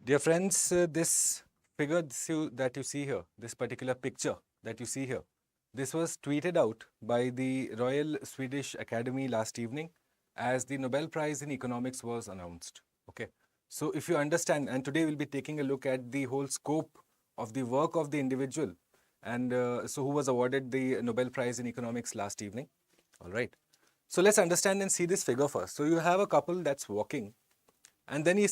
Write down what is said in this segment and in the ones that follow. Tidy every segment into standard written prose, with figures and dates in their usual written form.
Dear friends, this figure that you see here, this particular picture that you see here, this was tweeted out by the Royal Swedish Academy last evening as the Nobel Prize in Economics was announced. Okay, so if you understand, and today we'll be taking a look at the whole scope of the work of the individual, and so who was awarded the Nobel Prize in Economics last evening. All right, so let's understand and see this figure first. So you have a couple that's walking, and then you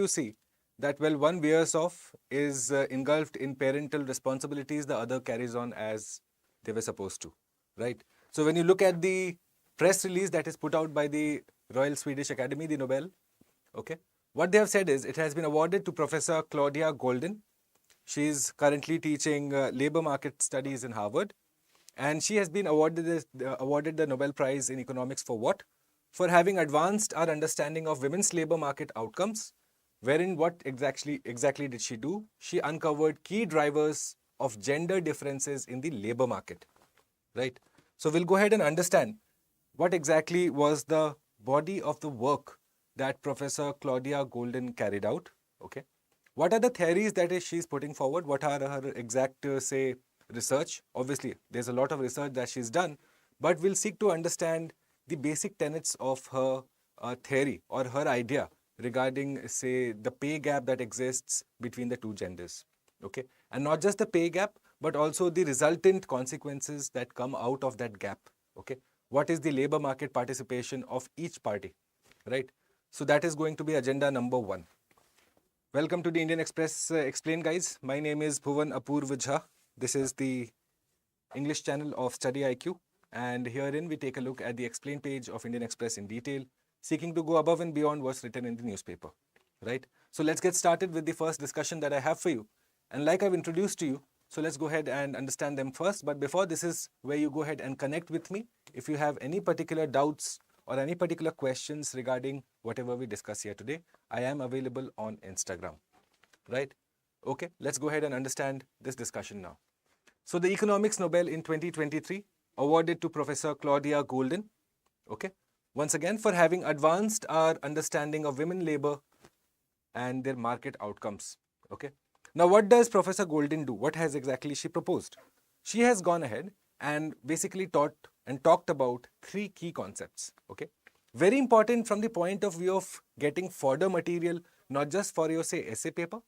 see that, well, one wears off, is engulfed in parental responsibilities, the other carries on as they were supposed to, right? So when you look at the press release that is put out by the Royal Swedish Academy, the Nobel, okay, what they have said is it has been awarded to Professor Claudia Golden. She is currently teaching labor market studies in Harvard, and she has been awarded the Nobel Prize in Economics for what? For having advanced our understanding of women's labor market outcomes, wherein what exactly did she do? She uncovered key drivers of gender differences in the labor market, right? So we'll go ahead and understand what exactly was the body of the work that Professor Claudia Golden carried out, okay? What are the theories that she's putting forward? What are her exact, say, research? Obviously, there's a lot of research that she's done, but we'll seek to understand the basic tenets of her theory or her idea regarding, say, the pay gap that exists between the two genders. Okay, and not just the pay gap, but also the resultant consequences that come out of that gap. Okay, what is the labor market participation of each party, right? So that is going to be agenda number 1. Welcome to the Indian Express Explain, guys. My name is Bhuvan Apurva. This is the English channel of StudyIQ, and herein we take a look at the explain page of Indian Express in detail, seeking to go above and beyond what's written in the newspaper, right? So let's get started with the first discussion that I have for you. And like I've introduced to you, so let's go ahead and understand them first. But before, this is where you go ahead and connect with me. If you have any particular doubts or any particular questions regarding whatever we discuss here today, I am available on Instagram, right? Okay, let's go ahead and understand this discussion now. So the Economics Nobel in 2023 awarded to Professor Claudia Golden, okay, once again for having advanced our understanding of women labor and their market outcomes, okay. Now what does Professor Golden do? What has exactly she proposed? She has gone ahead and basically taught and talked about 3 key concepts, okay. Very important from the point of view of getting fodder material, not just for your, say, essay paper,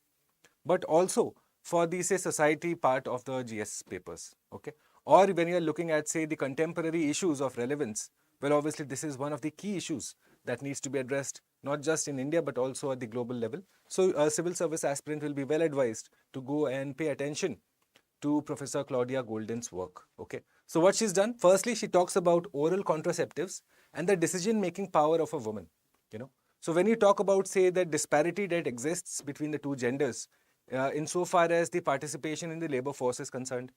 but also for the, say, society part of the GS papers, okay? Or when you're looking at, say, the contemporary issues of relevance, well, obviously this is one of the key issues that needs to be addressed, not just in India, but also at the global level. So a civil service aspirant will be well advised to go and pay attention to Professor Claudia Golden's work, okay? So what she's done, firstly, she talks about oral contraceptives and the decision-making power of a woman, you know? So when you talk about, say, the disparity that exists between the two genders, insofar as the participation in the labor force is concerned,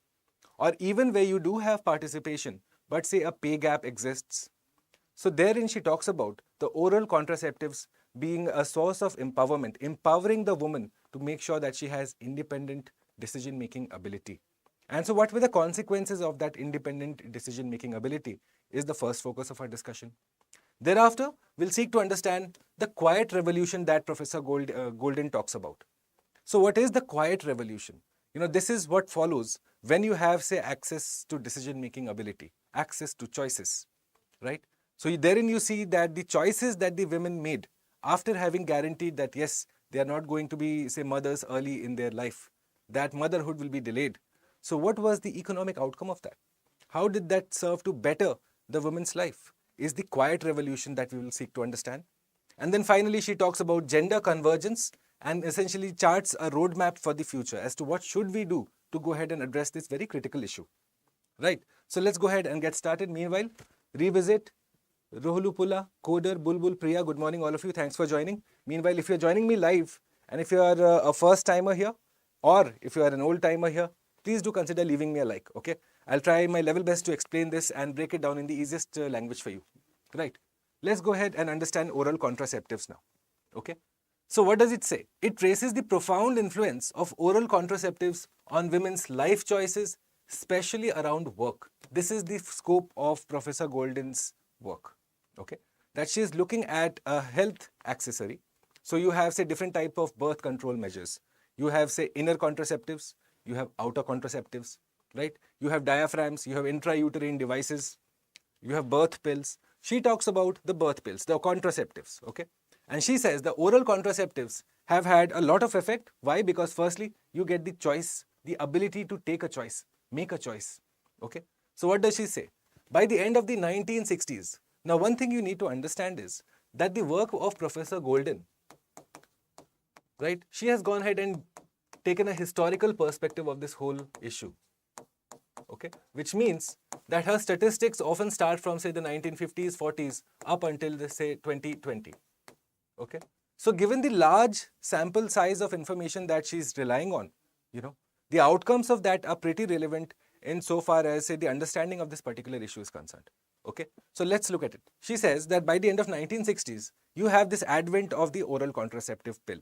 or even where you do have participation, but say a pay gap exists. So therein she talks about the oral contraceptives being a source of empowerment, empowering the woman to make sure that she has independent decision-making ability. And so what were the consequences of that independent decision-making ability is the first focus of our discussion. Thereafter, we'll seek to understand the quiet revolution that Professor Golden talks about. So what is the quiet revolution? You know, this is what follows when you have, say, access to decision-making ability, access to choices, right? So therein you see that the choices that the women made after having guaranteed that, yes, they are not going to be, say, mothers early in their life, that motherhood will be delayed. So what was the economic outcome of that? How did that serve to better the woman's life? Is the quiet revolution that we will seek to understand. And then finally, she talks about gender convergence and essentially charts a roadmap for the future as to what should we do to go ahead and address this very critical issue. Right. So let's go ahead and get started. Meanwhile, revisit Rohulupula, Coder, Bulbul, Priya. Good morning, all of you. Thanks for joining. Meanwhile, if you're joining me live and if you are a first timer here or if you are an old timer here, please do consider leaving me a like. Okay. I'll try my level best to explain this and break it down in the easiest language for you. Right. Let's go ahead and understand oral contraceptives now. Okay. So what does it say? It traces the profound influence of oral contraceptives on women's life choices, especially around work. This is the scope of Professor Golden's work, okay? That she is looking at a health accessory, So you have, say, different type of birth control measures. You have, say, inner contraceptives, you have outer contraceptives, right? You have diaphragms, you have intrauterine devices, you have birth pills. She talks about the birth pills, the contraceptives, okay? And she says the oral contraceptives have had a lot of effect. Why? Because firstly, you get the choice, the ability to take a choice, make a choice, okay? So what does she say? By the end of the 1960s, now one thing you need to understand is that the work of Professor Golden, right? She has gone ahead and taken a historical perspective of this whole issue, okay? Which means that her statistics often start from, say, the 1950s, 40s up until, say, 2020, okay? So given the large sample size of information that she's relying on, the outcomes of that are pretty relevant insofar as, say, the understanding of this particular issue is concerned, okay? So let's look at it. She says that by the end of 1960s, you have this advent of the oral contraceptive pill.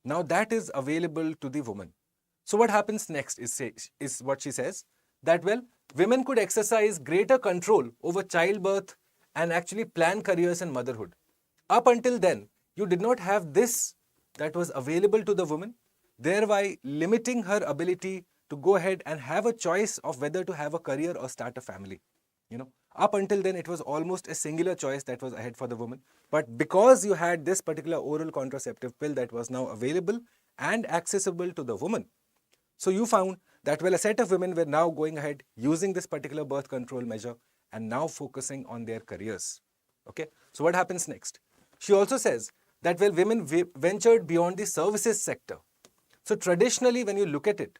Now that is available to the woman. So what happens next is what she says, that, well, women could exercise greater control over childbirth and actually plan careers in motherhood. Up until then, you did not have this that was available to the woman, thereby limiting her ability to go ahead and have a choice of whether to have a career or start a family. Up until then, it was almost a singular choice that was ahead for the woman. But because you had this particular oral contraceptive pill that was now available and accessible to the woman, so you found that, well, a set of women were now going ahead using this particular birth control measure and now focusing on their careers. Okay, so what happens next? She also says that, well, women ventured beyond the services sector. So traditionally, when you look at it,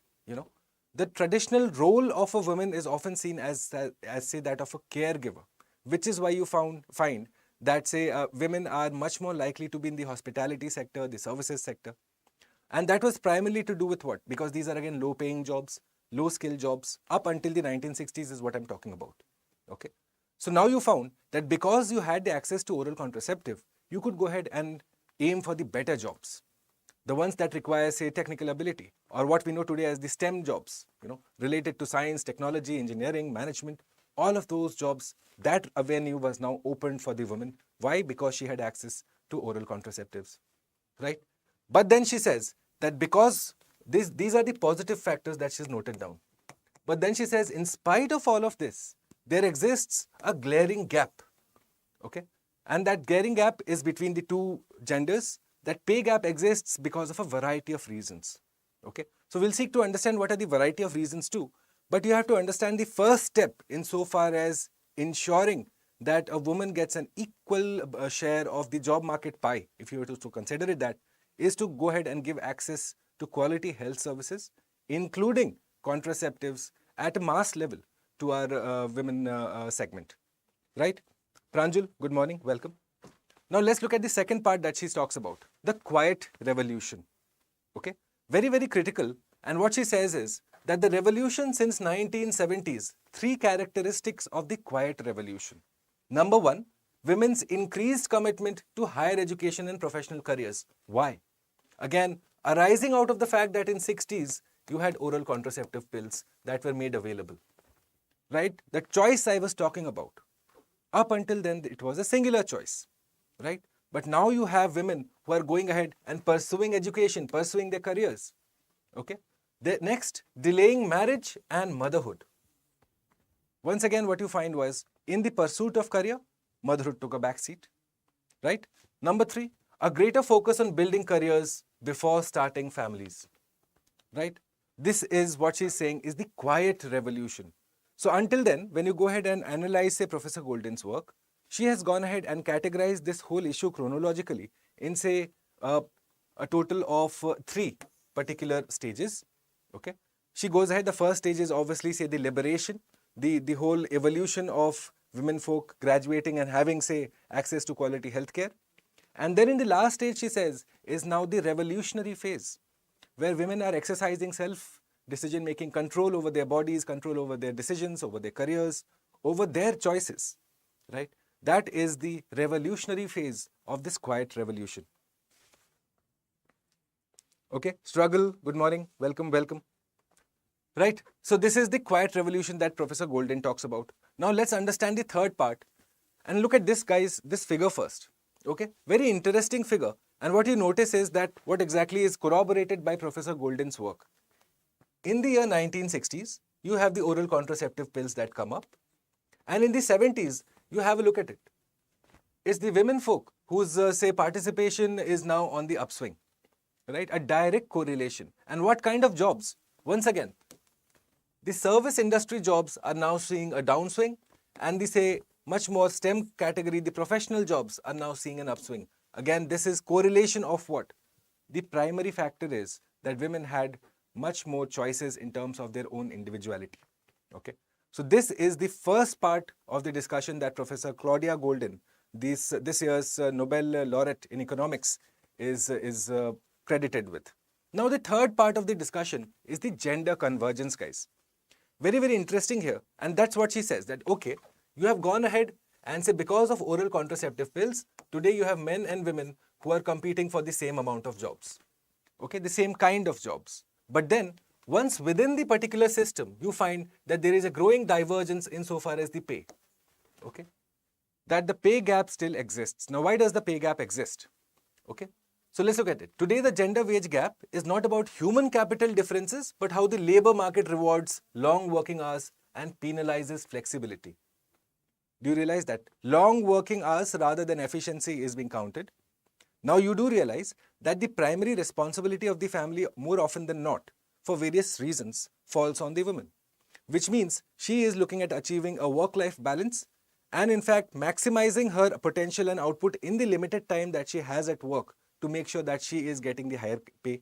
the traditional role of a woman is often seen as say, that of a caregiver, which is why you find that, say, women are much more likely to be in the hospitality sector, the services sector. And that was primarily to do with what? Because these are, again, low-paying jobs, low-skill jobs, up until the 1960s is what I'm talking about, okay? So now you found that because you had the access to oral contraceptive, you could go ahead and aim for the better jobs, the ones that require, say, technical ability, or what we know today as the STEM jobs, related to science, technology, engineering, management, all of those jobs, that avenue was now opened for the woman. Why? Because she had access to oral contraceptives, right? But then she says that because these are the positive factors that she's noted down. But then she says, in spite of all of this, there exists a glaring gap, okay? And that glaring gap is between the two genders. That pay gap exists because of a variety of reasons, okay? So we'll seek to understand what are the variety of reasons too, but you have to understand the first step insofar as ensuring that a woman gets an equal share of the job market pie, if you were to consider it that, is to go ahead and give access to quality health services, including contraceptives at a mass level to our women segment, right? Pranjul, good morning, welcome. Now let's look at the second part that she talks about, the quiet revolution, okay? Very, very critical. And what she says is that the revolution since 1970s, three characteristics of the quiet revolution. Number one, women's increased commitment to higher education and professional careers. Why? Again, arising out of the fact that in 60s, you had oral contraceptive pills that were made available, right? The choice I was talking about. Up until then, it was a singular choice, right? But now you have women who are going ahead and pursuing education, pursuing their careers, okay? Next, delaying marriage and motherhood. Once again, what you find was, in the pursuit of career, motherhood took a back seat, right? Number three, a greater focus on building careers before starting families, right? This is what she's saying is the quiet revolution. So until then, when you go ahead and analyze, say, Professor Golden's work, she has gone ahead and categorized this whole issue chronologically in, say, a total of three particular stages, okay? She goes ahead, the first stage is obviously, say, the liberation, the whole evolution of women folk graduating and having, say, access to quality healthcare. And then in the last stage, she says, is now the revolutionary phase, where women are exercising self-decision-making, control over their bodies, control over their decisions, over their careers, over their choices, right? That is the revolutionary phase of this quiet revolution. Okay, Struggle, good morning, welcome, welcome. Right, so this is the quiet revolution that Professor Golden talks about. Now let's understand the third part and look at this, guys, this figure first. Okay, very interesting figure And what you notice is that what exactly is corroborated by Professor Golden's work. In the year 1960s, you have the oral contraceptive pills that come up. And in the 70s, you have a look at it. It's the women folk whose, say, participation is now on the upswing, right? A direct correlation. And what kind of jobs? Once again, the service industry jobs are now seeing a downswing, and the, say, much more STEM category, the professional jobs are now seeing an upswing. Again, this is correlation of what? The primary factor is that women had much more choices in terms of their own individuality. Okay. So this is the first part of the discussion that Professor Claudia Golden, this year's Nobel laureate in economics, is credited with. Now the third part of the discussion is the gender convergence, guys. Very, very interesting here. And that's what she says, that okay, you have gone ahead and say because of oral contraceptive pills, today you have men and women who are competing for the same amount of jobs. Okay, the same kind of jobs. But then once within the particular system, you find that there is a growing divergence insofar as the pay. Okay, that the pay gap still exists. Now, why does the pay gap exist? Okay, so let's look at it. Today, the gender wage gap is not about human capital differences, but how the labor market rewards long working hours and penalizes flexibility. Do you realize that long working hours rather than efficiency is being counted? Now you do realize that the primary responsibility of the family, more often than not, for various reasons, falls on the woman, which means she is looking at achieving a work-life balance and in fact maximizing her potential and output in the limited time that she has at work to make sure that she is getting the higher pay.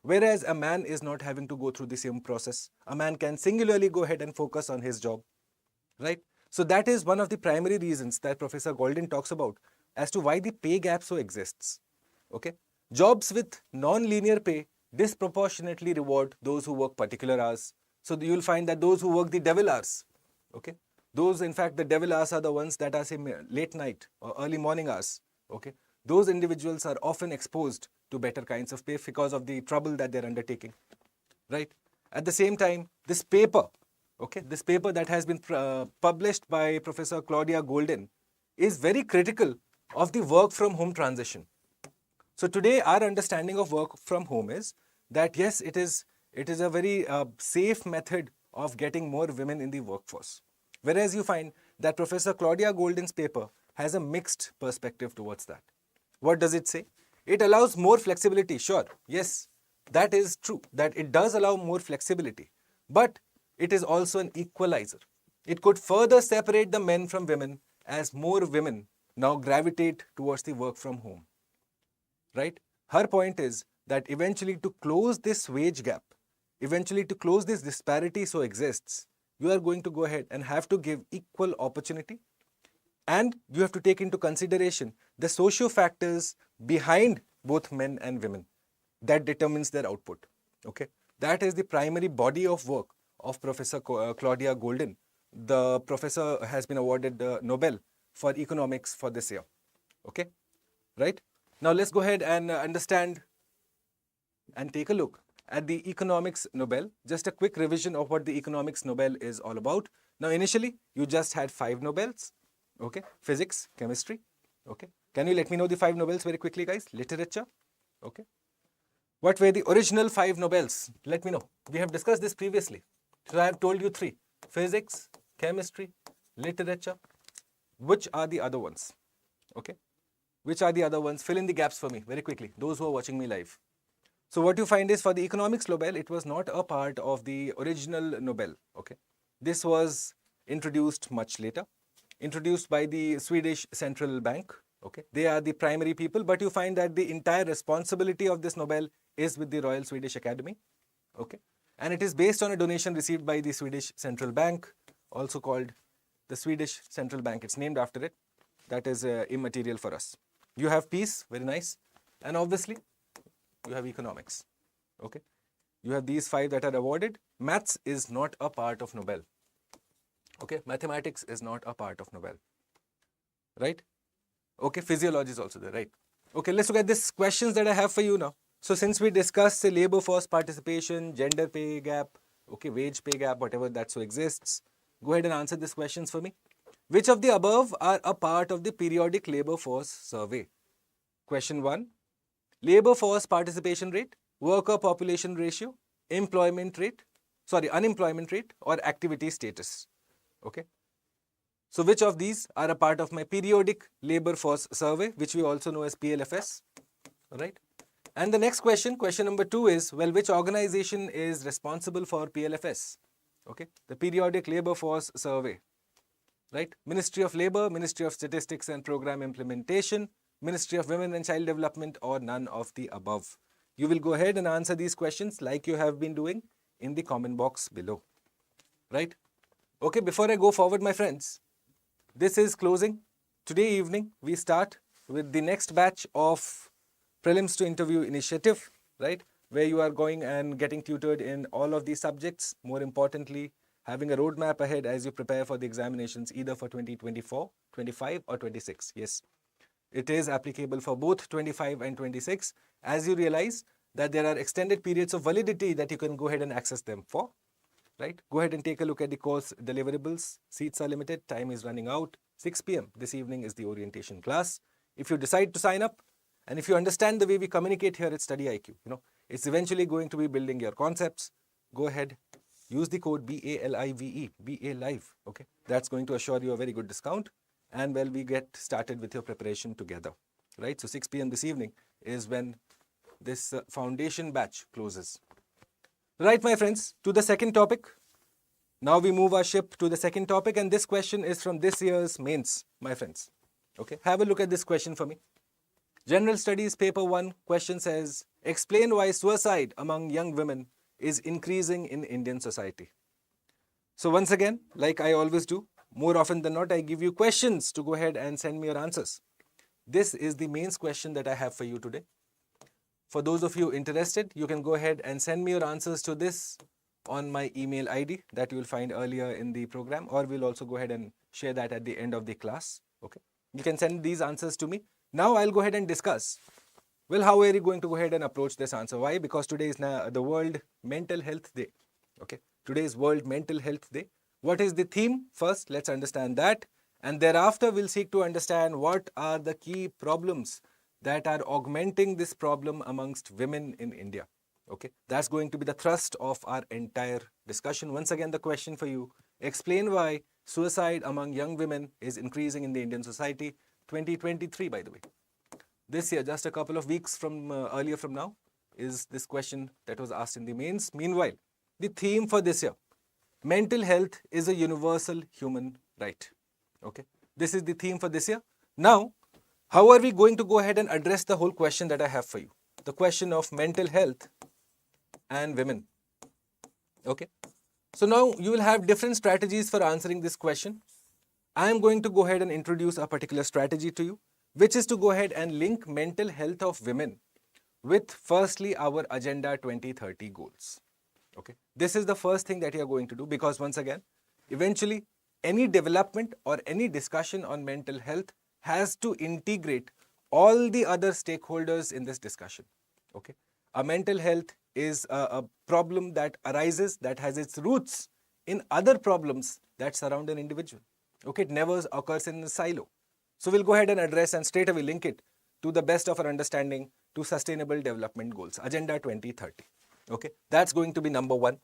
Whereas a man is not having to go through the same process. A man can singularly go ahead and focus on his job, right? So that is one of the primary reasons that Professor Golden talks about as to why the pay gap so exists. Okay, jobs with non-linear pay disproportionately reward those who work particular hours. So you will find that those who work the devil hours, okay, those in fact the devil hours are the ones that are say late night or early morning hours. Okay, those individuals are often exposed to better kinds of pay because of the trouble that they're undertaking, right? At the same time, this paper, okay, this paper that has been published by Professor Claudia Golden is very critical of the work from home transition. So today our understanding of work from home is that yes, it is a very safe method of getting more women in the workforce. Whereas you find that Professor Claudia Golden's paper has a mixed perspective towards that. What does it say? It allows more flexibility. Sure, yes, that is true, that it does allow more flexibility, but it is also an equalizer. It could further separate the men from women as more women now gravitate towards the work from home, right? Her point is that eventually to close this wage gap, eventually to close this disparity so exists, you are going to go ahead and have to give equal opportunity, and you have to take into consideration the socio factors behind both men and women that determines their output. Okay, that is the primary body of work of Professor Claudia Golden. The professor has been awarded the Nobel for economics for this year. Okay, right? Now let's go ahead and understand and take a look at the economics Nobel. Just a quick revision of what the economics Nobel is all about. Now initially you just had 5 Nobels. Okay, physics, chemistry. Okay, can you let me know the 5 Nobels very quickly, guys? Literature. Okay, what were the original 5 Nobels? Let me know. We have discussed this previously. So I have told you 3: physics, chemistry, literature. Which are the other ones? Okay, which are the other ones? Fill in the gaps for me very quickly, those who are watching me live. So what you find is for the economics Nobel, it was not a part of the original Nobel. Okay, this was introduced much later, introduced by the Swedish Central Bank. Okay, they are the primary people, but you find that the entire responsibility of this Nobel is with the Royal Swedish Academy. Okay, and it is based on a donation received by the Swedish Central Bank, also called the Swedish Central Bank. It's named after it. That is immaterial for us. You have peace, very nice, and obviously you have economics. Okay, you have these 5 that are awarded. Maths is not a part of Nobel. Okay, mathematics is not a part of Nobel, right? Okay, physiology is also there, right? Okay, let's look at these questions that I have for you now. So since we discussed the labor force participation, gender pay gap, okay, wage pay gap, whatever that so exists, go ahead and answer these questions for me. Which of the above are a part of the periodic labor force survey? Question 1, labor force participation rate, worker population ratio, unemployment rate, or activity status. Okay. So which of these are a part of my periodic labor force survey, which we also know as PLFS, right? And the next question, question number 2 is, well, which organization is responsible for PLFS? Okay, the periodic labor force survey, right? Ministry of Labor, Ministry of Statistics and Program Implementation, Ministry of Women and Child Development, or none of the above. You will go ahead and answer these questions like you have been doing in the comment box below, right? Okay, before I go forward, my friends, this is closing. Today evening, we start with the next batch of Prelims to Interview initiative, right? Where you are going and getting tutored in all of these subjects. More importantly, having a roadmap ahead as you prepare for the examinations either for 2024, 25 or 26. Yes, it is applicable for both 25 and 26 as you realize that there are extended periods of validity that you can go ahead and access them for. Right? Go ahead and take a look at the course deliverables. Seats are limited. Time is running out. 6 p.m. this evening is the orientation class. If you decide to sign up, and if you understand the way we communicate here at StudyIQ, it's eventually going to be building your concepts. Go ahead, use the code BALIVE, BA Live. Okay, that's going to assure you a very good discount. And well, we get started with your preparation together. Right? So 6 p.m. this evening is when this foundation batch closes. Right, my friends, to the second topic. Now we move our ship to the second topic, and this question is from this year's mains, my friends. Okay, have a look at this question for me. General Studies Paper 1 question says, explain why suicide among young women is increasing in Indian society. So once again, like I always do, more often than not, I give you questions to go ahead and send me your answers. This is the mains question that I have for you today. For those of you interested, you can go ahead and send me your answers to this on my email ID that you will find earlier in the program, or we'll also go ahead and share that at the end of the class. Okay, you can send these answers to me. Now I'll go ahead and discuss. Well, how are you going to go ahead and approach this answer? Why? Because today is the World Mental Health Day. Okay, today is World Mental Health Day. What is the theme? First, let's understand that, and thereafter we'll seek to understand what are the key problems that are augmenting this problem amongst women in India. Okay, that's going to be the thrust of our entire discussion. Once again, the question for you, explain why suicide among young women is increasing in the Indian society. 2023, by the way. This year, just a couple of weeks from earlier from now, is this question that was asked in the mains. Meanwhile, the theme for this year, mental health is a universal human right. Okay, this is the theme for this year. Now, how are we going to go ahead and address the whole question that I have for you? The question of mental health and women. Okay. So now you will have different strategies for answering this question. I am going to go ahead and introduce a particular strategy to you, which is to go ahead and link mental health of women with firstly our Agenda 2030 goals. Okay. This is the first thing that you are going to do, because once again, eventually any development or any discussion on mental health has to integrate all the other stakeholders in this discussion. Okay, a mental health is a problem that arises, that has its roots in other problems that surround an individual. Okay, it never occurs in a silo. So we'll go ahead and address and straight away link it to the best of our understanding to Sustainable Development Goals, Agenda 2030. Okay, that's going to be number 1.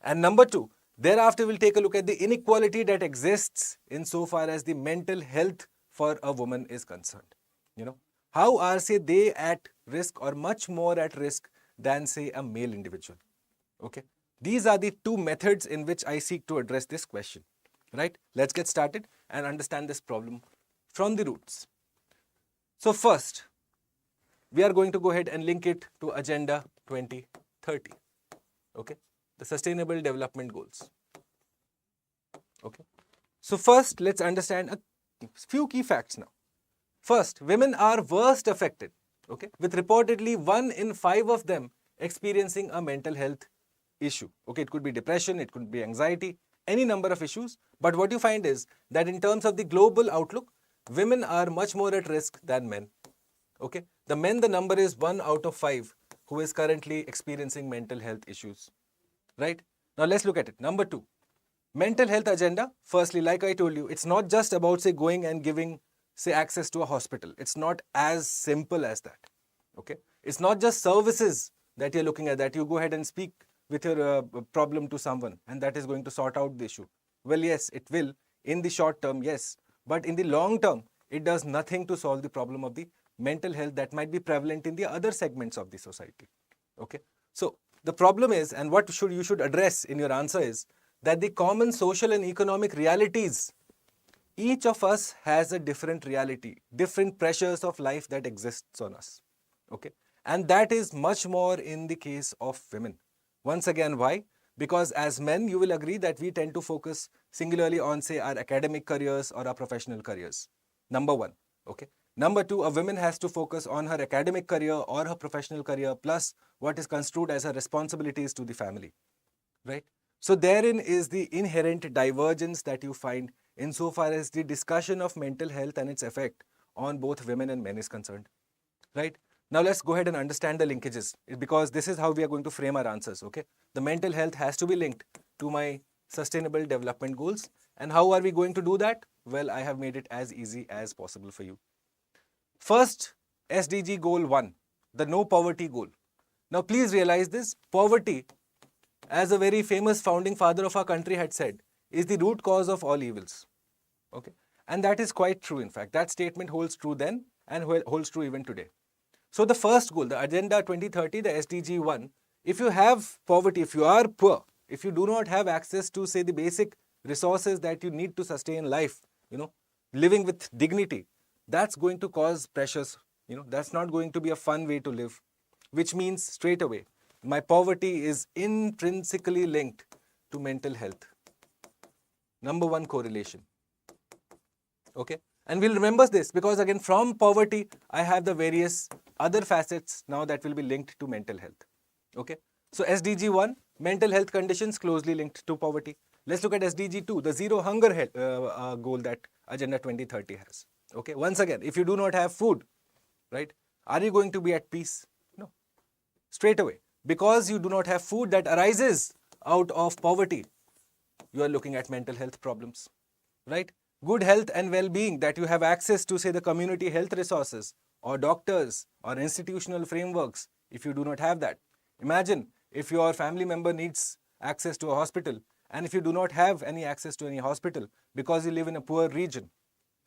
And number 2, thereafter we'll take a look at the inequality that exists insofar as the mental health for a woman is concerned. How are, say, they at risk or much more at risk than, say, a male individual? Okay, these are the 2 methods in which I seek to address this question. Right? Let's get started and understand this problem from the roots. So first, we are going to go ahead and link it to Agenda 2030. Okay, the Sustainable Development Goals. Okay, so first let's understand a few key facts now. First, women are worst affected, okay, with reportedly 1 in 5 of them experiencing a mental health issue. Okay, it could be depression, it could be anxiety, any number of issues. But what you find is that in terms of the global outlook, women are much more at risk than men. Okay, the number is 1 out of 5 who is currently experiencing mental health issues. Right? Now let's look at it. Number 2, mental health agenda. Firstly, like I told you, it's not just about, say, going and giving, say, access to a hospital. It's not as simple as that. Okay, It's not just services that you're looking at, that you go ahead and speak with your problem to someone and that is going to sort out the issue. Well, yes, it will in the short term, yes. But in the long term, it does nothing to solve the problem of the mental health that might be prevalent in the other segments of the society. Okay. So the problem is, and what you should address in your answer is, that the common social and economic realities, each of us has a different reality, different pressures of life that exists on us. Okay. And that is much more in the case of women. Once again, why? Because as men, you will agree that we tend to focus singularly on, say, our academic careers or our professional careers. Number one. Okay. Number two, a woman has to focus on her academic career or her professional career, plus what is construed as her responsibilities to the family. Right? So therein is the inherent divergence that you find insofar as the discussion of mental health and its effect on both women and men is concerned. Right? Now let's go ahead and understand the linkages, because this is how we are going to frame our answers. Okay? The mental health has to be linked to my sustainable development goals. And how are we going to do that? Well, I have made it as easy as possible for you. First, SDG goal 1, the no poverty goal. Now please realize this, poverty, as a very famous founding father of our country had said, is the root cause of all evils. Okay? And that is quite true, in fact. That statement holds true then and holds true even today. So the first goal, the Agenda 2030, the SDG 1, if you have poverty, if you are poor, if you do not have access to, say, the basic resources that you need to sustain life, living with dignity, that's going to cause pressures. That's not going to be a fun way to live, which means straight away, my poverty is intrinsically linked to mental health. Number one correlation. Okay? And we'll remember this because, again, from poverty, I have the various other facets now that will be linked to mental health. Okay? So SDG 1, mental health conditions closely linked to poverty. Let's look at SDG 2, the zero hunger goal that Agenda 2030 has. Okay? Once again, if you do not have food, right, are you going to be at peace? No. Straight away. Because you do not have food that arises out of poverty, you are looking at mental health problems. Right? Good health and well-being, that you have access to, say, the community health resources or doctors or institutional frameworks. If you do not have that, imagine if your family member needs access to a hospital and if you do not have any access to any hospital because you live in a poor region,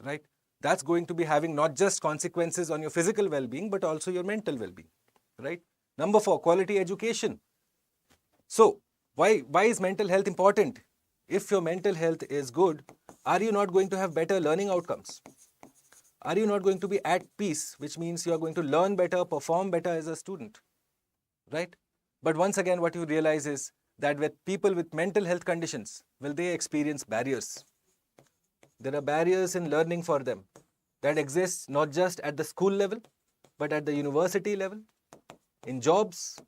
right? That's going to be having not just consequences on your physical well-being but also your mental well-being, right? Number 4, quality education. So why is mental health important? If your mental health is good, are you not going to have better learning outcomes? Are you not going to be at peace, which means you are going to learn better, perform better as a student, right? But once again, what you realize is that with people with mental health conditions, will they experience barriers? There are barriers in learning for them that exist not just at the school level, but at the university level, in jobs.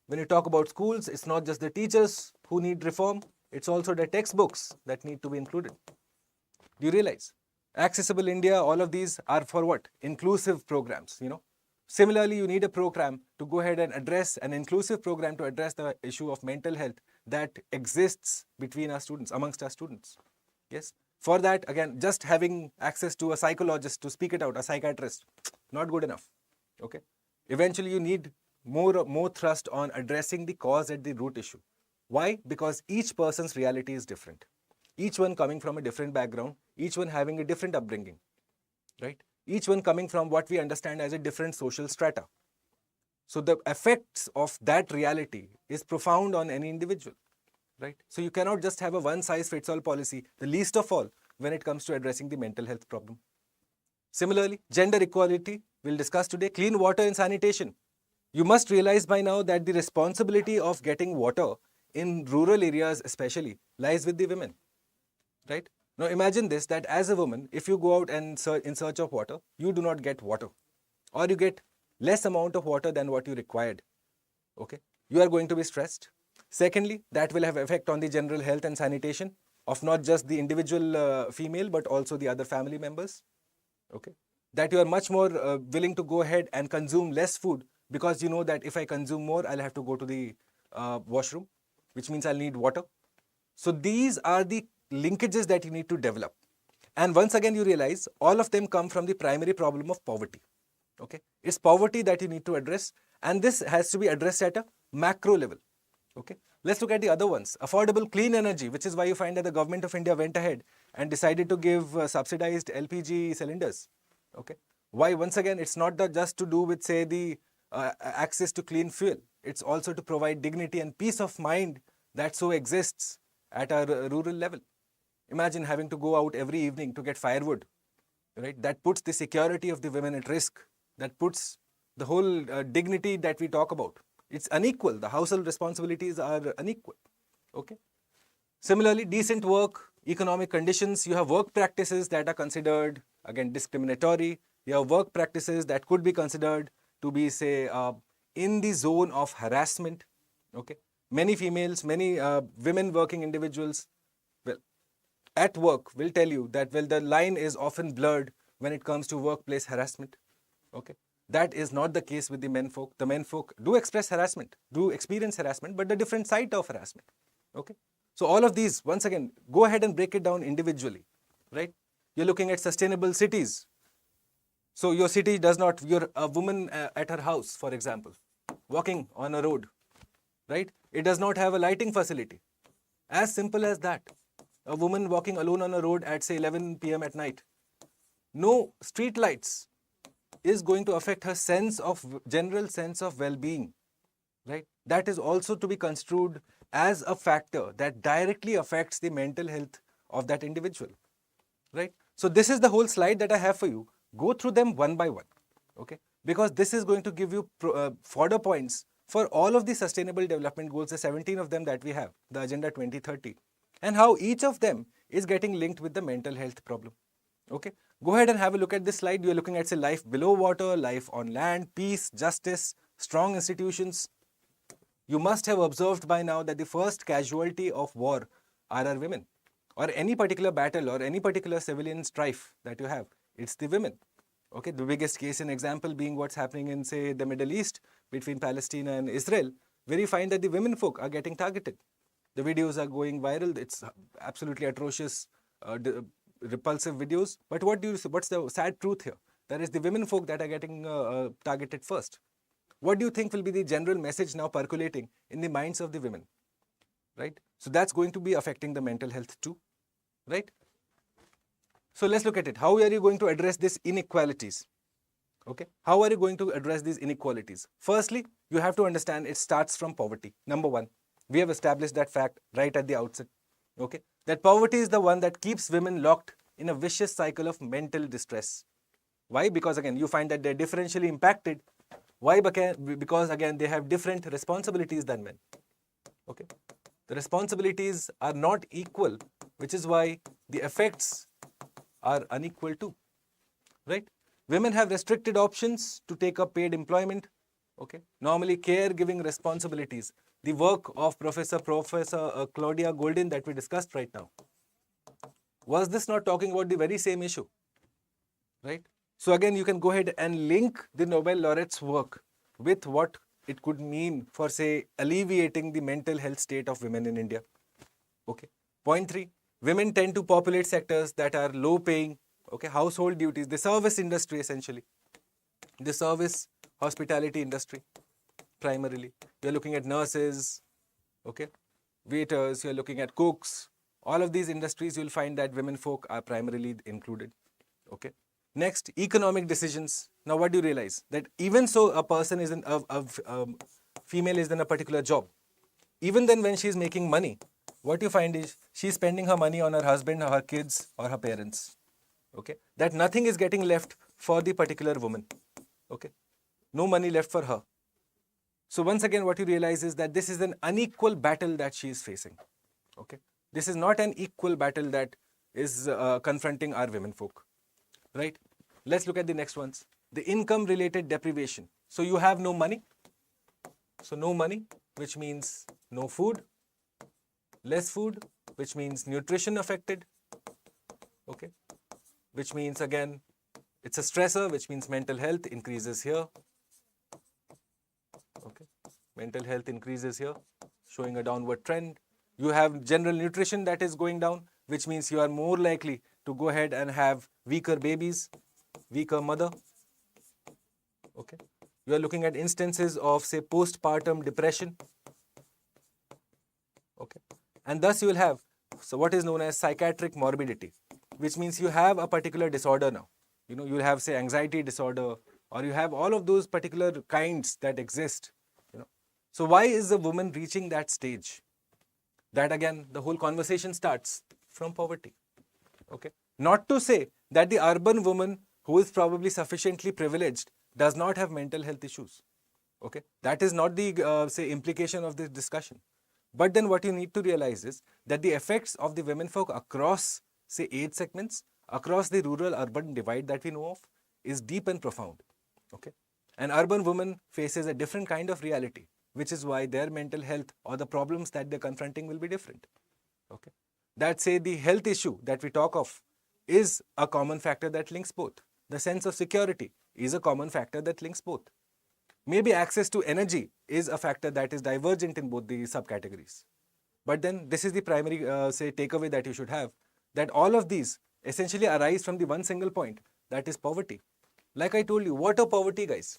When you talk about schools, it's not just the teachers who need reform, it's also the textbooks that need to be included. Do you realize? Accessible India, all of these are for what? Inclusive programs, Similarly, you need a program to go ahead and address, an inclusive program to address the issue of mental health that exists between our students, amongst our students. Yes? For that, again, just having access to a psychologist to speak it out, a psychiatrist, not good enough. Okay? Eventually, you need more thrust on addressing the cause at the root issue. Why? Because each person's reality is different. Each one coming from a different background, each one having a different upbringing, right? Each one coming from what we understand as a different social strata. So the effects of that reality is profound on any individual, right? So you cannot just have a one-size-fits-all policy, the least of all when it comes to addressing the mental health problem. Similarly, gender equality, we'll discuss today, clean water and sanitation. You must realize by now that the responsibility of getting water in rural areas especially lies with the women, right? Now imagine this, that as a woman, if you go out and in search of water, you do not get water, or you get less amount of water than what you required. Okay, you are going to be stressed. Secondly, that will have effect on the general health and sanitation of not just the individual female but also the other family members. Okay, that you are much more willing to go ahead and consume less food because you know that if I consume more, I'll have to go to the washroom, which means I'll need water. So these are the linkages that you need to develop. And once again, you realize all of them come from the primary problem of poverty. Okay, it's poverty that you need to address, and this has to be addressed at a macro level. Okay, let's look at the other ones. Affordable clean energy, which is why you find that the government of India went ahead and decided to give subsidized LPG cylinders. Okay, why? Once again, it's not just to do with, say, the access to clean fuel. It's also to provide dignity and peace of mind that so exists at a rural level. Imagine having to go out every evening to get firewood, right? That puts the security of the women at risk. That puts the whole dignity that we talk about. It's unequal. The household responsibilities are unequal. Okay. Similarly, decent work, economic conditions. You have work practices that are considered, again, discriminatory. You have work practices that could be considered to be, say, in the zone of harassment. Okay. Many females, many women working individuals, well, at work will tell you that, well, the line is often blurred when it comes to workplace harassment. Okay. That is not the case with the men folk. The men folk do express harassment, do experience harassment, but the different side of harassment. Okay. So all of these, once again, go ahead and break it down individually, right? You're looking at sustainable cities. So your city does not, you're a woman at her house, for example, walking on a road, right? It does not have a lighting facility. As simple as that. A woman walking alone on a road at, say, 11 p.m. at night. No street lights is going to affect her general sense of well-being, right? That is also to be construed as a factor that directly affects the mental health of that individual, right? So this is the whole slide that I have for you. Go through them one by one, okay? Because this is going to give you fodder points for all of the sustainable development goals, the 17 of them that we have, the Agenda 2030, and how each of them is getting linked with the mental health problem. Okay, go ahead and have a look at this slide. You are looking at, say, life below water, life on land, peace, justice, strong institutions. You must have observed by now that the first casualty of war are our women, or any particular battle or any particular civilian strife that you have. It's the women. Okay, the biggest case in example being what's happening in, say, the Middle East between Palestine and Israel, where you find that the women folk are getting targeted. The videos are going viral. It's absolutely atrocious, repulsive videos. But what's the sad truth here? That is the women folk that are getting targeted first. What do you think will be the general message now percolating in the minds of the women, right? So that's going to be affecting the mental health too, right? So let's look at it. How are you going to address these inequalities? Okay, how are you going to address these inequalities? Firstly, you have to understand it starts from poverty. Number one, we have established that fact right at the outset. Okay, that poverty is the one that keeps women locked in a vicious cycle of mental distress. Why? Because again, you find that they're differentially impacted. Why? Because again, they have different responsibilities than men. Okay, the responsibilities are not equal, which is why the effects are unequal too, right? Women have restricted options to take up paid employment. Okay, normally caregiving responsibilities, the work of Professor Claudia Goldin that we discussed right now. Was this not talking about the very same issue, right? So again, you can go ahead and link the Nobel laureate's work with what it could mean for, say, alleviating the mental health state of women in India. Okay. Point 3, women tend to populate sectors that are low paying, okay, household duties, the service industry essentially, the service hospitality industry primarily. You're looking at nurses, okay, waiters, you're looking at cooks. All of these industries, you'll find that women folk are primarily included, okay. Next, economic decisions. Now, what do you realize? That even so a person is female is in a particular job, even then when she's making money, what you find is she's spending her money on her husband, or her kids, or her parents. Okay, that nothing is getting left for the particular woman. Okay, no money left for her. So once again, what you realize is that this is an unequal battle that she is facing. Okay, this is not an equal battle that is confronting our women folk. Right? Let's look at the next ones. The income related deprivation. So you have no money. So no money, which means no food. Less food, which means nutrition affected. Okay. Which means again, it's a stressor, which means mental health increases here. Okay. Mental health increases here, showing a downward trend. You have general nutrition that is going down, which means you are more likely to go ahead and have weaker babies, weaker mother. Okay. You are looking at instances of, say, postpartum depression. Okay. And thus you will have, so what is known as psychiatric morbidity, which means you have a particular disorder now. You know, you will have, say, anxiety disorder, or you have all of those particular kinds that exist. You know. So why is a woman reaching that stage? That again, the whole conversation starts from poverty. Okay. Not to say that the urban woman who is probably sufficiently privileged does not have mental health issues. Okay. That is not the, say, implication of this discussion. But then what you need to realize is that the effects of the women folk across, say, age segments, across the rural-urban divide that we know of, is deep and profound. Okay. An urban woman faces a different kind of reality, which is why their mental health or the problems that they're confronting will be different. Okay. That, say, the health issue that we talk of is a common factor that links both. The sense of security is a common factor that links both. Maybe access to energy is a factor that is divergent in both the subcategories. But then this is the primary, say, takeaway that you should have, that all of these essentially arise from the one single point, that is poverty. Like I told you, water poverty, guys.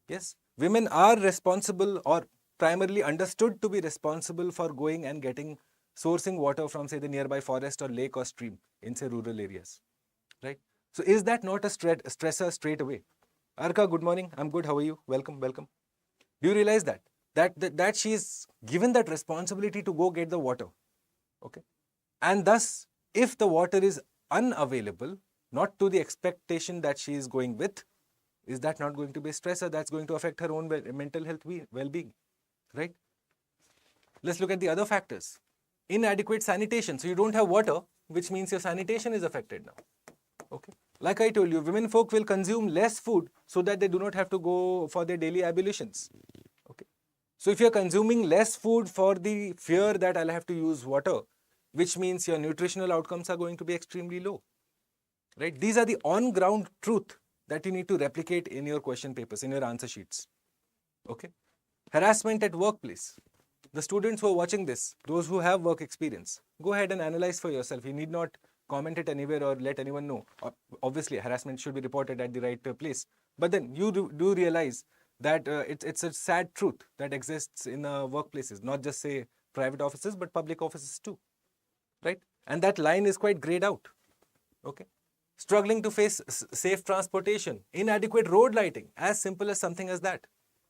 Yes, women are responsible or primarily understood to be responsible for going and sourcing water from, say, the nearby forest or lake or stream in, say, rural areas. Right? So is that not a stressor straight away? Arka, good morning. I'm good. How are you? Welcome, welcome. Do you realize that she is given that responsibility to go get the water? Okay. And thus, if the water is unavailable, not to the expectation that she is going with, is that not going to be a stressor that's going to affect her own mental health well-being? Right? Let's look at the other factors. Inadequate sanitation. So you don't have water, which means your sanitation is affected now. Okay. Like I told you, women folk will consume less food so that they do not have to go for their daily ablutions. Okay. So if you're consuming less food for the fear that I'll have to use water, which means your nutritional outcomes are going to be extremely low. Right? These are the on-ground truth that you need to replicate in your question papers, in your answer sheets. Okay. Harassment at workplace. The students who are watching this, those who have work experience, go ahead and analyze for yourself. You need not comment it anywhere or let anyone know. Obviously, harassment should be reported at the right place. But then you do realize that it's a sad truth that exists in workplaces, not just, say, private offices, but public offices too. Right? And that line is quite grayed out. Okay. Struggling to face safe transportation, inadequate road lighting, as simple as something as that.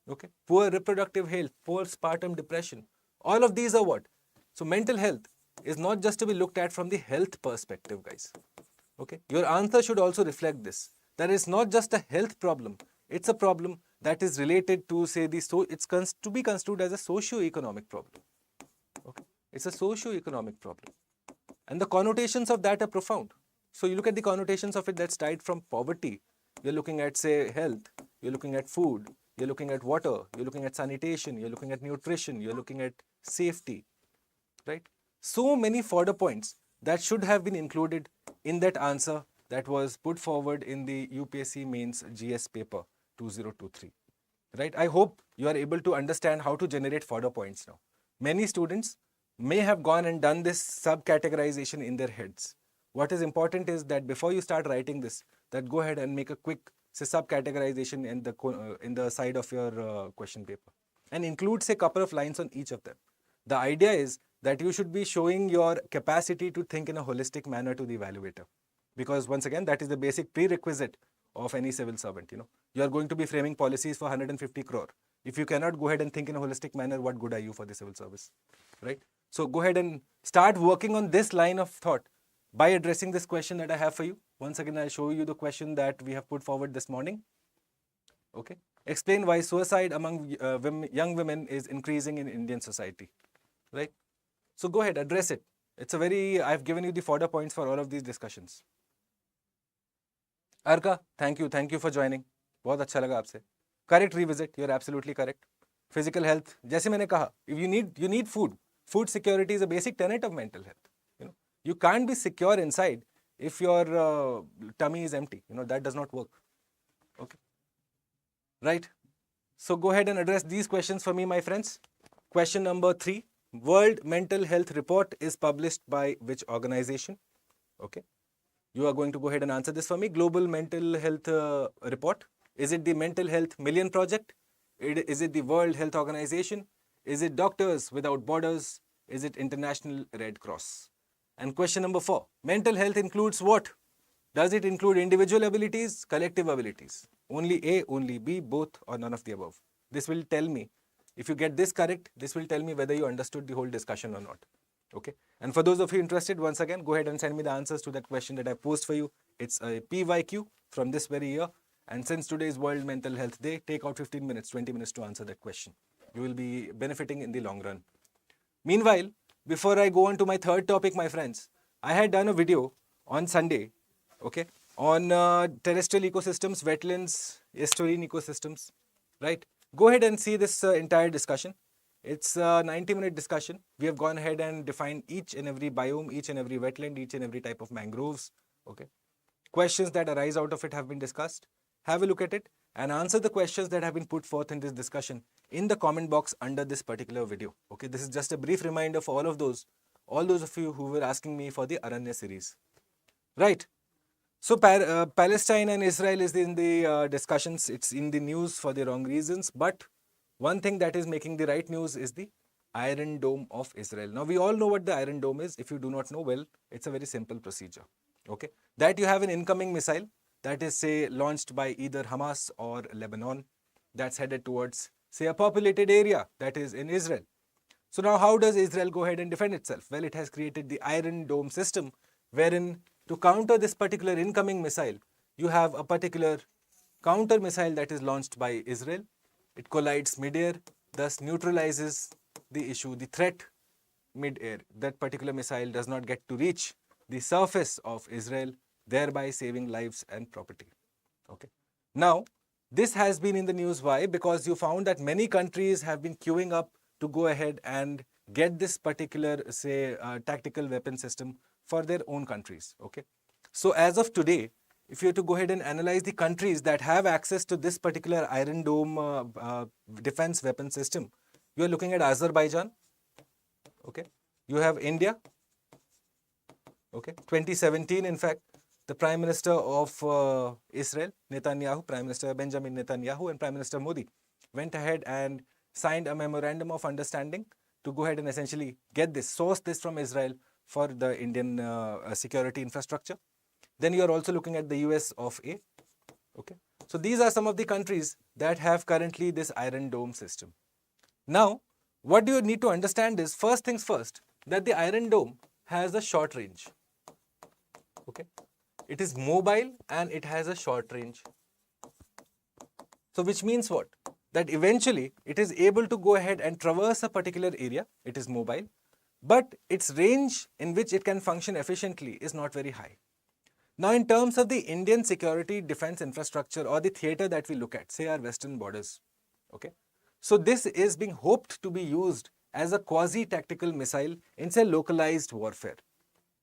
Okay. Poor reproductive health, postpartum depression. All of these are what? So mental health is not just to be looked at from the health perspective, guys. Okay. Your answer should also reflect this. That is not just a health problem. It's a problem that is related to, say, it's to be construed as a socio-economic problem. Okay. It's a socio-economic problem. And the connotations of that are profound. So you look at the connotations of it that's tied from poverty. You're looking at, say, health. You're looking at food. You're looking at water. You're looking at sanitation. You're looking at nutrition. You're looking at safety. Right? So many further points that should have been included in that answer that was put forward in the UPSC mains GS paper 2023. Right? I hope you are able to understand how to generate further points now. Many students may have gone and done this sub-categorization in their heads. What is important is that before you start writing this, that go ahead and make a quick, say, sub-categorization in the side of your question paper and include, say, a couple of lines on each of them. The idea is that you should be showing your capacity to think in a holistic manner to the evaluator. Because once again, that is the basic prerequisite of any civil servant. You are going to be framing policies for 150 crore. If you cannot go ahead and think in a holistic manner, what good are you for the civil service? Right? So go ahead and start working on this line of thought by addressing this question that I have for you. Once again, I'll show you the question that we have put forward this morning. Okay. Explain why suicide among young women is increasing in Indian society. Right? So go ahead, address it. I've given you the fodder points for all of these discussions. Arka, thank you for joining. बहुत अच्छा लगा आपसे. Correct revisit, you're absolutely correct. Physical health, जैसे मैंने कहा, if you need food. Food security is a basic tenet of mental health. You can't be secure inside if your tummy is empty. That does not work. Okay. Right. So go ahead and address these questions for me, my friends. Question number 3. World Mental Health Report is published by which organization? Okay. You are going to go ahead and answer this for me. Global Mental Health Report Is it the Mental Health Million Project? Is it the World Health Organization? Is it Doctors Without Borders? Is it International Red Cross? And question number 4, mental health includes what? Does it include individual abilities, collective abilities? Only A, only B, both, or none of the above? This will tell me, if you get this correct, this will tell me whether you understood the whole discussion or not. Okay. And for those of you interested, once again, go ahead and send me the answers to that question that I posed for you. It's a PYQ from this very year. And since today is World Mental Health Day, take out 15 minutes, 20 minutes to answer that question. You will be benefiting in the long run. Meanwhile, before I go on to my third topic, my friends, I had done a video on Sunday, okay, on terrestrial ecosystems, wetlands, estuarine ecosystems, right? Go ahead and see this entire discussion. It's a 90-minute discussion. We have gone ahead and defined each and every biome, each and every wetland, each and every type of mangroves, okay? Questions that arise out of it have been discussed. Have a look at it and answer the questions that have been put forth in this discussion in the comment box under this particular video. Okay, this is just a brief reminder for all those of you who were asking me for the Aranya series. Right. So Palestine and Israel is in the discussions. It's in the news for the wrong reasons. But one thing that is making the right news is the Iron Dome of Israel. Now, we all know what the Iron Dome is. If you do not know, well, it's a very simple procedure. Okay, that you have an incoming missile that is, say, launched by either Hamas or Lebanon, that's headed towards, say, a populated area that is in Israel. So now how does Israel go ahead and defend itself? Well, it has created the Iron Dome system, wherein to counter this particular incoming missile, you have a particular counter missile that is launched by Israel. It collides mid-air, thus neutralizes the issue, the threat mid-air. That particular missile does not get to reach the surface of Israel, thereby saving lives and property. Okay. Now, this has been in the news. Why? Because you found that many countries have been queuing up to go ahead and get this particular, say, tactical weapon system for their own countries. Okay. So, as of today, if you have to go ahead and analyze the countries that have access to this particular Iron Dome defense weapon system, you are looking at Azerbaijan. Okay. You have India. Okay. 2017, in fact, the Prime Minister of Israel, Netanyahu, Prime Minister Benjamin Netanyahu and Prime Minister Modi went ahead and signed a memorandum of understanding to go ahead and essentially get this, source this from Israel for the Indian security infrastructure. Then you are also looking at the US of A. Okay. So these are some of the countries that have currently this Iron Dome system. Now, what you need to understand is, first things first, that the Iron Dome has a short range. Okay. It is mobile and it has a short range. So which means what? That eventually it is able to go ahead and traverse a particular area. It is mobile, but its range in which it can function efficiently is not very high. Now, in terms of the Indian security defense infrastructure or the theater that we look at, say our western borders, okay. So this is being hoped to be used as a quasi-tactical missile in, say, localized warfare.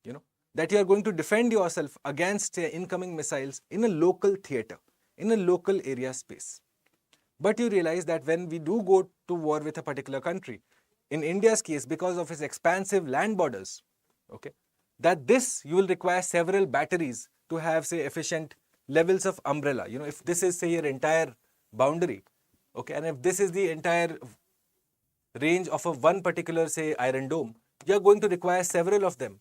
You know, that you are going to defend yourself against, say, incoming missiles in a local theater, in a local area space. But you realize that when we do go to war with a particular country, in India's case, because of its expansive land borders, okay, that this you will require several batteries to have, say, efficient levels of umbrella. You know, if this is, say, your entire boundary, okay, and if this is the entire range of a one particular, say, Iron Dome, you are going to require several of them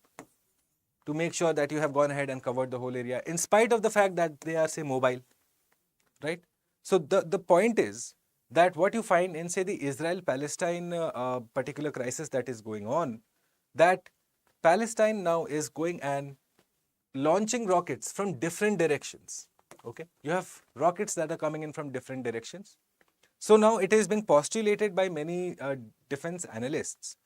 to make sure that you have gone ahead and covered the whole area, in spite of the fact that they are, say, mobile, right? So the point is that what you find in, say, the Israel-Palestine particular crisis that is going on, that Palestine now is going and launching rockets from different directions. Okay, you have rockets that are coming in from different directions. So now it is being postulated by many defense analysts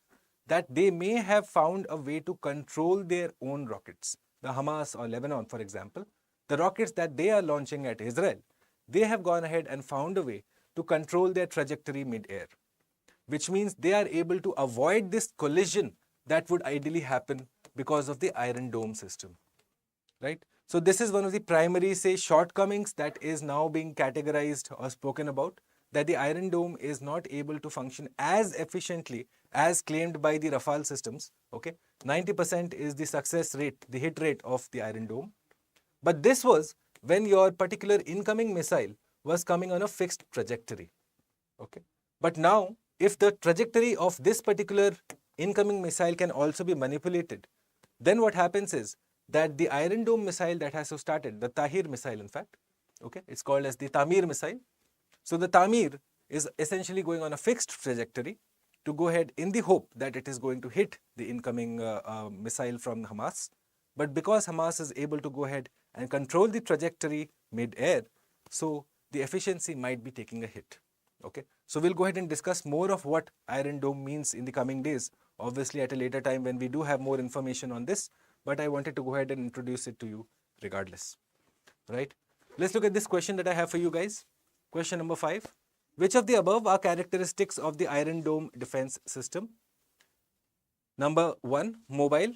that they may have found a way to control their own rockets. The Hamas or Lebanon, for example, the rockets that they are launching at Israel, they have gone ahead and found a way to control their trajectory mid-air, which means they are able to avoid this collision that would ideally happen because of the Iron Dome system, right? So this is one of the primary, say, shortcomings that is now being categorized or spoken about, that the Iron Dome is not able to function as efficiently as claimed by the Rafale systems. Okay, 90% is the success rate, the hit rate of the Iron Dome. But this was when your particular incoming missile was coming on a fixed trajectory. Okay. But now, if the trajectory of this particular incoming missile can also be manipulated, then what happens is that the Iron Dome missile that has started, the Tahir missile in fact, okay, it's called as the Tamir missile. So the Tamir is essentially going on a fixed trajectory to go ahead in the hope that it is going to hit the incoming missile from Hamas. But because Hamas is able to go ahead and control the trajectory mid-air, so the efficiency might be taking a hit. Okay, so we'll go ahead and discuss more of what Iron Dome means in the coming days, obviously at a later time when we do have more information on this, but I wanted to go ahead and introduce it to you regardless. Right? Let's look at this question that I have for you guys. Question number 5. Which of the above are characteristics of the Iron Dome defense system? Number 1, mobile.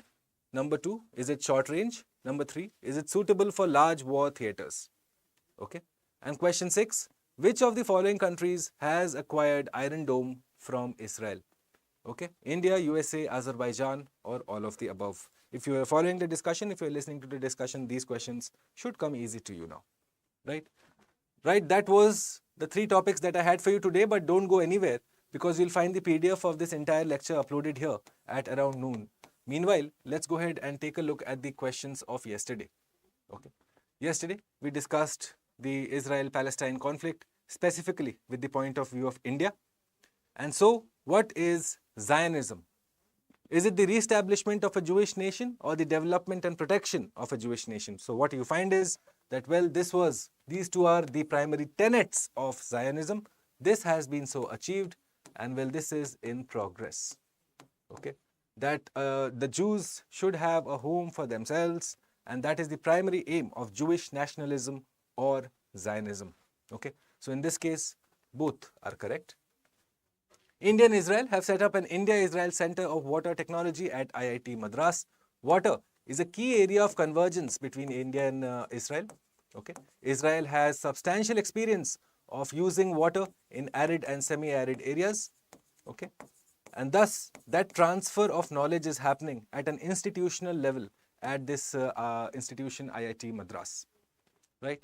Number 2, is it short range? Number 3, is it suitable for large war theaters? Okay. And question 6, which of the following countries has acquired Iron Dome from Israel? Okay. India, USA, Azerbaijan, or all of the above. If you are following the discussion, if you are listening to the discussion, these questions should come easy to you now. Right? Right, that was the 3 topics that I had for you today, but don't go anywhere because you'll find the PDF of this entire lecture uploaded here at around noon. Meanwhile, let's go ahead and take a look at the questions of yesterday. Okay. Yesterday, we discussed the Israel-Palestine conflict, specifically with the point of view of India. And so, what is Zionism? Is it the re-establishment of a Jewish nation or the development and protection of a Jewish nation? So what you find is that, well, these two are the primary tenets of Zionism. This has been so achieved, and well, this is in progress. Okay, that the Jews should have a home for themselves, and that is the primary aim of Jewish nationalism or Zionism. Okay, so in this case, both are correct. India and Israel have set up an India-Israel Center of Water Technology at IIT Madras. Water is a key area of convergence between India and Israel. Okay, Israel has substantial experience of using water in arid and semi-arid areas. Okay, and thus that transfer of knowledge is happening at an institutional level at this institution IIT Madras. Right?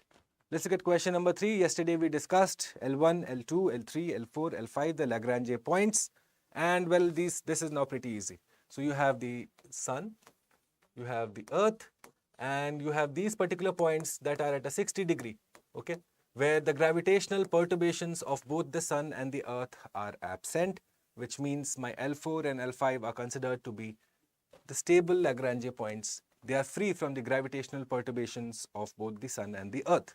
Let's look at question number 3. Yesterday we discussed L1, L2, L3, L4, L5, the Lagrange points. And well, this is now pretty easy. So you have the sun, you have the earth, and you have these particular points that are at a 60 degree, okay, where the gravitational perturbations of both the sun and the earth are absent, which means my L4 and L5 are considered to be the stable Lagrange points. They are free from the gravitational perturbations of both the sun and the earth.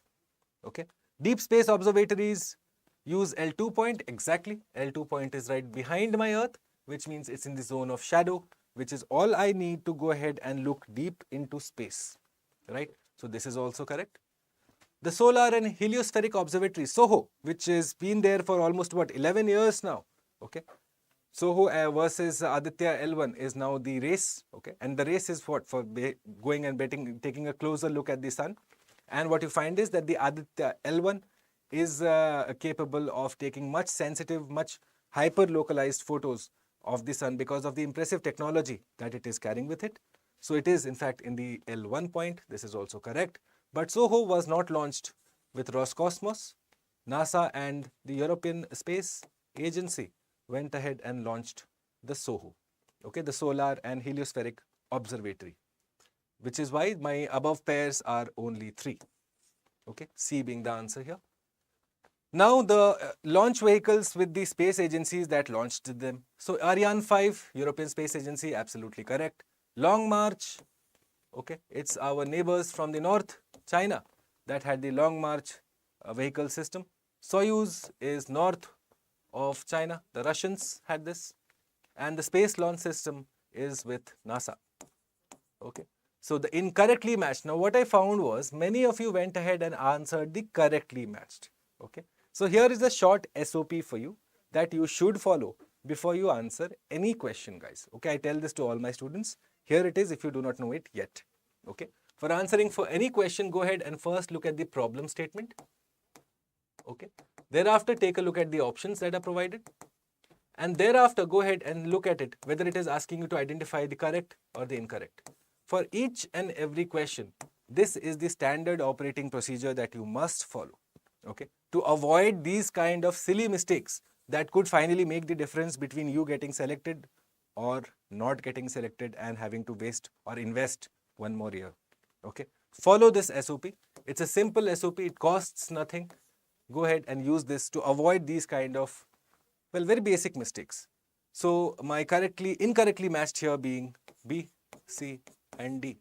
Okay. Deep space observatories use L2 point exactly. L2 point is right behind my earth, which means it's in the zone of shadow, which is all I need to go ahead and look deep into space. Right. So this is also correct. The Solar and Heliospheric Observatory, SOHO, which has been there for almost 11 years now. Okay. SOHO versus Aditya L1 is now the race. Okay. And the race is what? For going and taking a closer look at the sun. And what you find is that the Aditya L1 is capable of taking much sensitive, much hyper-localized photos of the sun because of the impressive technology that it is carrying with it. So it is in fact in the L1 point. This is also correct. But SOHO was not launched with Roscosmos. NASA and the European Space Agency went ahead and launched the SOHO, okay, the Solar and Heliospheric Observatory, which is why my above pairs are only 3. Okay, C being the answer here. Now the launch vehicles with the space agencies that launched them. So Ariane 5, European Space Agency, absolutely correct. Long March, okay, it's our neighbors from the north, China, that had the Long March vehicle system. Soyuz is north of China, the Russians had this. And the space launch system is with NASA. Okay. So the incorrectly matched. Now what I found was many of you went ahead and answered the correctly matched. Okay. So here is a short SOP for you that you should follow before you answer any question, guys. Okay. I tell this to all my students. Here it is if you do not know it yet. Okay. For answering for any question, go ahead and first look at the problem statement. Okay. Thereafter, take a look at the options that are provided. And thereafter, go ahead and look at it, whether it is asking you to identify the correct or the incorrect. For each and every question, this is the standard operating procedure that you must follow. Okay, to avoid these kind of silly mistakes that could finally make the difference between you getting selected or not getting selected and having to waste or invest one more year. Okay, follow this SOP. It's a simple SOP. It costs nothing. Go ahead and use this to avoid these kind of, well, very basic mistakes. So my incorrectly matched here being B, C, and D.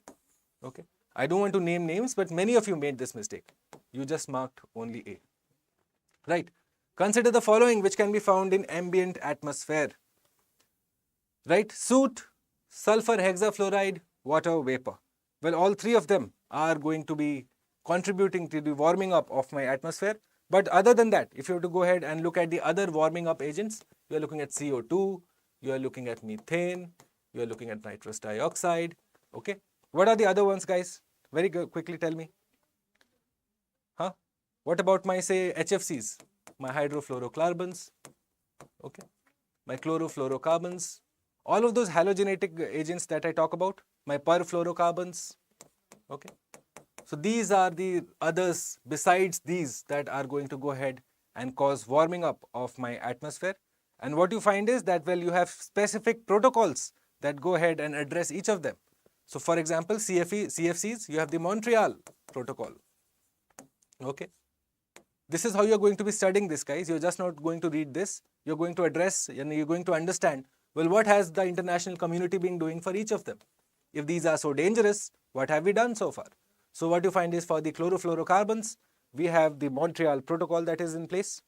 Okay, I don't want to name names, but many of you made this mistake. You just marked only A. Right. Consider the following, which can be found in ambient atmosphere. Right. Soot, sulfur hexafluoride, water vapor. Well, all three of them are going to be contributing to the warming up of my atmosphere. But other than that, if you have to go ahead and look at the other warming up agents, you are looking at CO2, you are looking at methane, you are looking at nitrous dioxide. Okay. What are the other ones, guys? Very quickly tell me. Huh? What about my, say, HFCs? My hydrofluorocarbons, okay, my chlorofluorocarbons, all of those halogenetic agents that I talk about, my perfluorocarbons, okay. So these are the others besides these that are going to go ahead and cause warming up of my atmosphere. And what you find is that, well, you have specific protocols that go ahead and address each of them. So for example, CFCs, you have the Montreal Protocol, okay. This is how you're going to be studying this, guys. You're just not going to read this. You're going to address and you're going to understand, well, what has the international community been doing for each of them? If these are so dangerous, what have we done so far? So what you find is for the chlorofluorocarbons, we have the Montreal Protocol that is in place,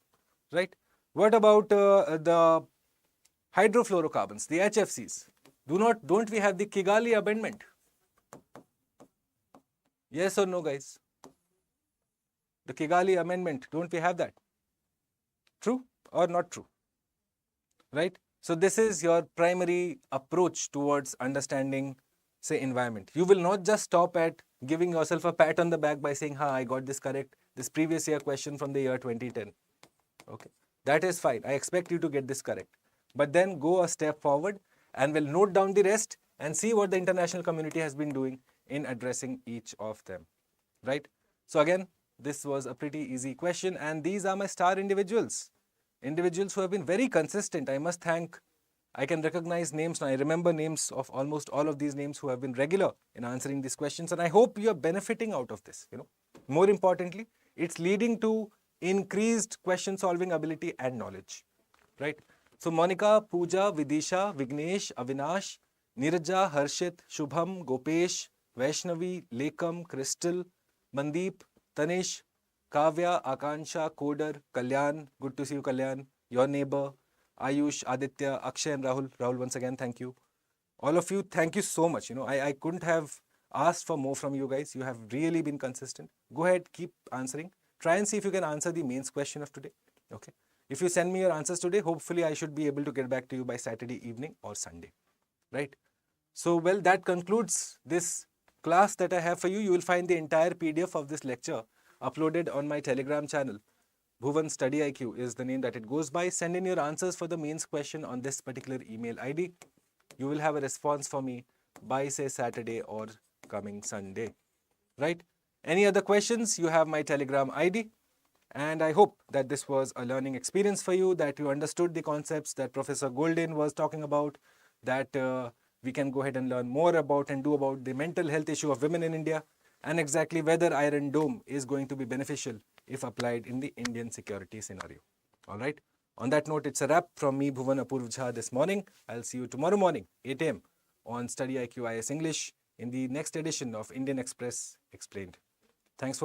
right? What about the hydrofluorocarbons, the HFCs? Don't we have the Kigali Amendment? Yes or no, guys? The Kigali Amendment, don't we have that? True or not true? Right? So this is your primary approach towards understanding, say, environment. You will not just stop at giving yourself a pat on the back by saying, I got this correct, this previous year question from the year 2010. Okay, that is fine. I expect you to get this correct. But then go a step forward and will note down the rest and see what the international community has been doing in addressing each of them. Right? So again, this was a pretty easy question, and these are my star individuals. Individuals who have been very consistent. I must thank, I can recognize names now. I remember names of almost all of these names who have been regular in answering these questions, and I hope you are benefiting out of this. More importantly, it's leading to increased question solving ability and knowledge. Right? So Monica, Pooja, Vidisha, Vignesh, Avinash, Niraja, Harshit, Shubham, Gopesh, Vaishnavi, Lekam, Crystal, Mandeep, Tanish, Kavya, Akansha, Coder, Kalyan, good to see you, Kalyan, your neighbor, Ayush, Aditya, Akshay and Rahul. Rahul, once again, thank you. All of you, thank you so much. I couldn't have asked for more from you guys. You have really been consistent. Go ahead, keep answering. Try and see if you can answer the mains question of today. Okay. If you send me your answers today, hopefully I should be able to get back to you by Saturday evening or Sunday. Right? So, well, that concludes this class that I have for you. You will find the entire PDF of this lecture uploaded on my Telegram channel. Bhuvan StudyIQ is the name that it goes by. Send in your answers for the mains question on this particular email ID. You will have a response for me by, say, Saturday or coming Sunday. Right? Any other questions? You have my Telegram ID. And I hope that this was a learning experience for you, that you understood the concepts that Professor Golden was talking about, that we can go ahead and learn more about and do about the mental health issue of women in India, and exactly whether Iron Dome is going to be beneficial if applied in the Indian security scenario. All right. On that note, it's a wrap from me, Bhuvan Apurv Jha, this morning. I'll see you tomorrow morning, 8 a.m. on StudyIQ IAS English in the next edition of Indian Express Explained. Thanks for watching.